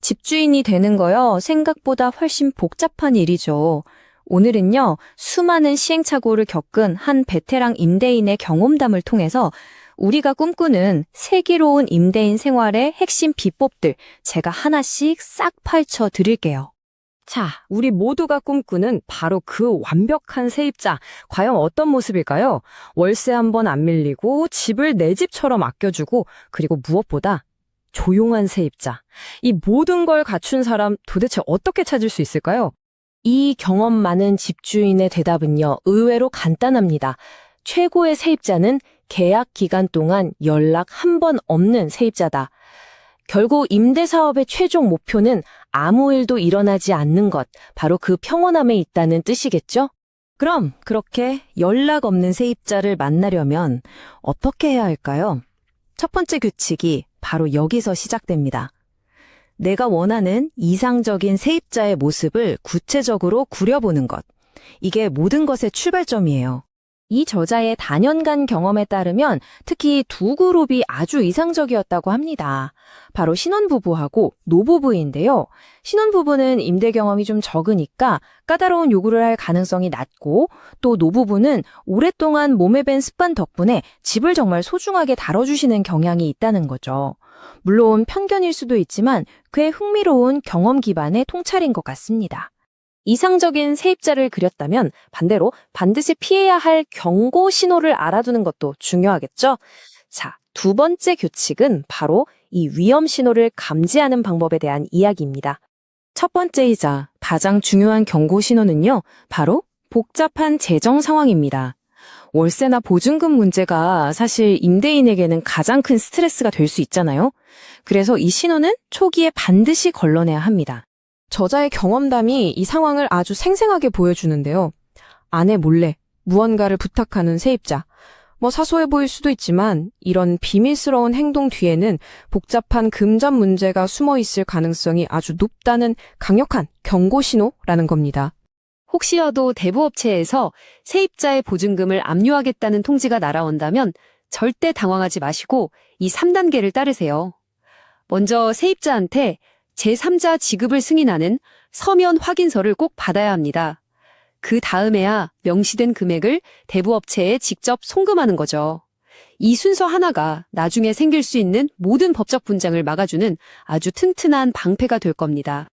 집주인이 되는 거요, 생각보다 훨씬 복잡한 일이죠. 오늘은요, 수많은 시행착오를 겪은 한 베테랑 임대인의 경험담을 통해서 우리가 꿈꾸는 슬기로운 임대인 생활의 핵심 비법들 제가 하나씩 싹 파헤쳐 드릴게요. 자, 우리 모두가 꿈꾸는 바로 그 완벽한 세입자. 과연 어떤 모습일까요? 월세 한 번 안 밀리고 집을 내 집처럼 아껴주고 그리고 무엇보다 조용한 세입자. 이 모든 걸 갖춘 사람 도대체 어떻게 찾을 수 있을까요? 이 경험 많은 집주인의 대답은요, 의외로 간단합니다. 최고의 세입자는 계약 기간 동안 연락 한 번 없는 세입자다. 결국 임대사업의 최종 목표는 아무 일도 일어나지 않는 것, 바로 그 평온함에 있다는 뜻이겠죠? 그럼 그렇게 연락 없는 세입자를 만나려면 어떻게 해야 할까요? 첫 번째 규칙이 바로 여기서 시작됩니다. 내가 원하는 이상적인 세입자의 모습을 구체적으로 그려보는 것. 이게 모든 것의 출발점이에요. 이 저자의 다년간 경험에 따르면 특히 두 그룹이 아주 이상적이었다고 합니다. 바로 신혼부부하고 노부부인데요. 신혼부부는 임대 경험이 좀 적으니까 까다로운 요구를 할 가능성이 낮고, 또 노부부는 오랫동안 몸에 밴 습관 덕분에 집을 정말 소중하게 다뤄주시는 경향이 있다는 거죠. 물론 편견일 수도 있지만 꽤 흥미로운 경험 기반의 통찰인 것 같습니다. 이상적인 세입자를 그렸다면 반대로 반드시 피해야 할 경고 신호를 알아두는 것도 중요하겠죠? 자, 두 번째 규칙은 바로 이 위험 신호를 감지하는 방법에 대한 이야기입니다. 첫 번째이자 가장 중요한 경고 신호는요, 바로 복잡한 재정 상황입니다. 월세나 보증금 문제가 사실 임대인에게는 가장 큰 스트레스가 될 수 있잖아요. 그래서 이 신호는 초기에 반드시 걸러내야 합니다. 저자의 경험담이 이 상황을 아주 생생하게 보여주는데요. 아내 몰래 무언가를 부탁하는 세입자. 사소해 보일 수도 있지만 이런 비밀스러운 행동 뒤에는 복잡한 금전 문제가 숨어 있을 가능성이 아주 높다는 강력한 경고 신호라는 겁니다. 혹시라도 대부업체에서 세입자의 보증금을 압류하겠다는 통지가 날아온다면 절대 당황하지 마시고 이 3단계를 따르세요. 먼저 세입자한테 제3자 지급을 승인하는 서면 확인서를 꼭 받아야 합니다. 그 다음에야 명시된 금액을 대부업체에 직접 송금하는 거죠. 이 순서 하나가 나중에 생길 수 있는 모든 법적 분쟁을 막아주는 아주 튼튼한 방패가 될 겁니다.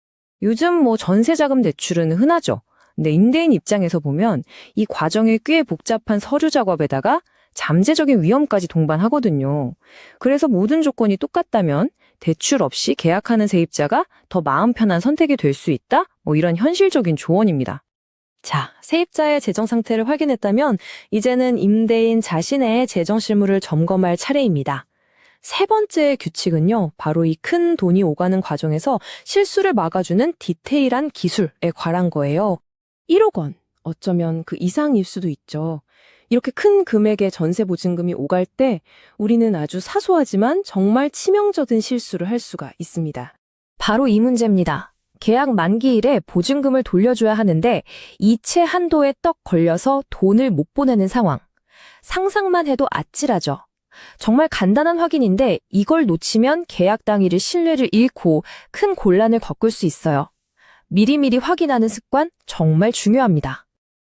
요즘 전세자금 대출은 흔하죠. 근데 임대인 입장에서 보면 이 과정이 꽤 복잡한 서류 작업에다가 잠재적인 위험까지 동반하거든요. 그래서 모든 조건이 똑같다면 대출 없이 계약하는 세입자가 더 마음 편한 선택이 될 수 있다? 이런 현실적인 조언입니다. 자, 세입자의 재정 상태를 확인했다면 이제는 임대인 자신의 재정 실물을 점검할 차례입니다. 세 번째 규칙은요, 바로 이 큰 돈이 오가는 과정에서 실수를 막아주는 디테일한 기술에 관한 거예요. 1억 원, 어쩌면 그 이상일 수도 있죠. 이렇게 큰 금액의 전세 보증금이 오갈 때 우리는 아주 사소하지만 정말 치명적인 실수를 할 수가 있습니다. 바로 이 문제입니다. 계약 만기일에 보증금을 돌려줘야 하는데 이체 한도에 떡 걸려서 돈을 못 보내는 상황. 상상만 해도 아찔하죠. 정말 간단한 확인인데 이걸 놓치면 계약 당일의 신뢰를 잃고 큰 곤란을 겪을 수 있어요. 미리미리 확인하는 습관 정말 중요합니다.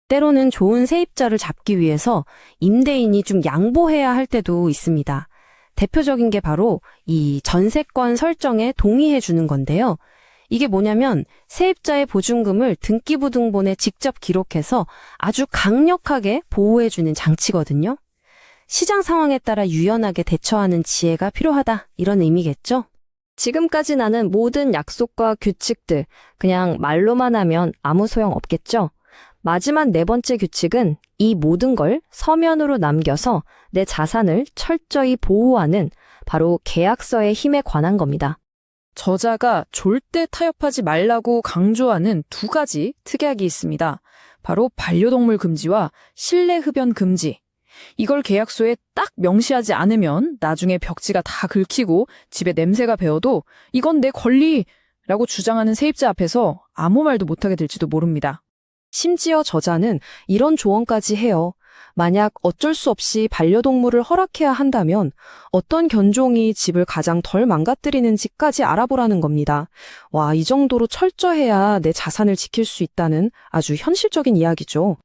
때로는 좋은 세입자를 잡기 위해서 임대인이 좀 양보해야 할 때도 있습니다. 대표적인 게 바로 이 전세권 설정에 동의해 주는 건데요. 이게 뭐냐면 세입자의 보증금을 등기부등본에 직접 기록해서 아주 강력하게 보호해 주는 장치거든요. 시장 상황에 따라 유연하게 대처하는 지혜가 필요하다, 이런 의미겠죠? 지금까지 나는 모든 약속과 규칙들 그냥 말로만 하면 아무 소용 없겠죠? 마지막 네 번째 규칙은 이 모든 걸 서면으로 남겨서 내 자산을 철저히 보호하는 바로 계약서의 힘에 관한 겁니다. 저자가 절대 타협하지 말라고 강조하는 두 가지 특약이 있습니다. 바로 반려동물 금지와 실내 흡연 금지. 이걸 계약서에 딱 명시하지 않으면 나중에 벽지가 다 긁히고 집에 냄새가 배어도 이건 내 권리라고 주장하는 세입자 앞에서 아무 말도 못하게 될지도 모릅니다. 심지어 저자는 이런 조언까지 해요. 만약 어쩔 수 없이 반려동물을 허락해야 한다면 어떤 견종이 집을 가장 덜 망가뜨리는지까지 알아보라는 겁니다. 와, 이 정도로 철저해야 내 자산을 지킬 수 있다는 아주 현실적인 이야기죠.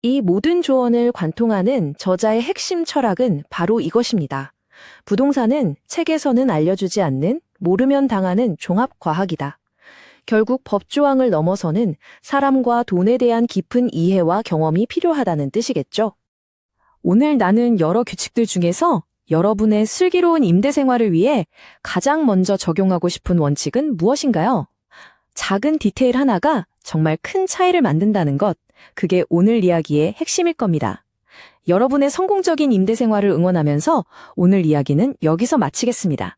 이 모든 조언을 관통하는 저자의 핵심 철학은 바로 이것입니다. 부동산은 책에서는 알려주지 않는 모르면 당하는 종합과학이다. 결국 법조항을 넘어서는 사람과 돈에 대한 깊은 이해와 경험이 필요하다는 뜻이겠죠. 오늘 나는 여러 규칙들 중에서 여러분의 슬기로운 임대 생활을 위해 가장 먼저 적용하고 싶은 원칙은 무엇인가요? 작은 디테일 하나가 정말 큰 차이를 만든다는 것, 그게 오늘 이야기의 핵심일 겁니다. 여러분의 성공적인 임대 생활을 응원하면서 오늘 이야기는 여기서 마치겠습니다.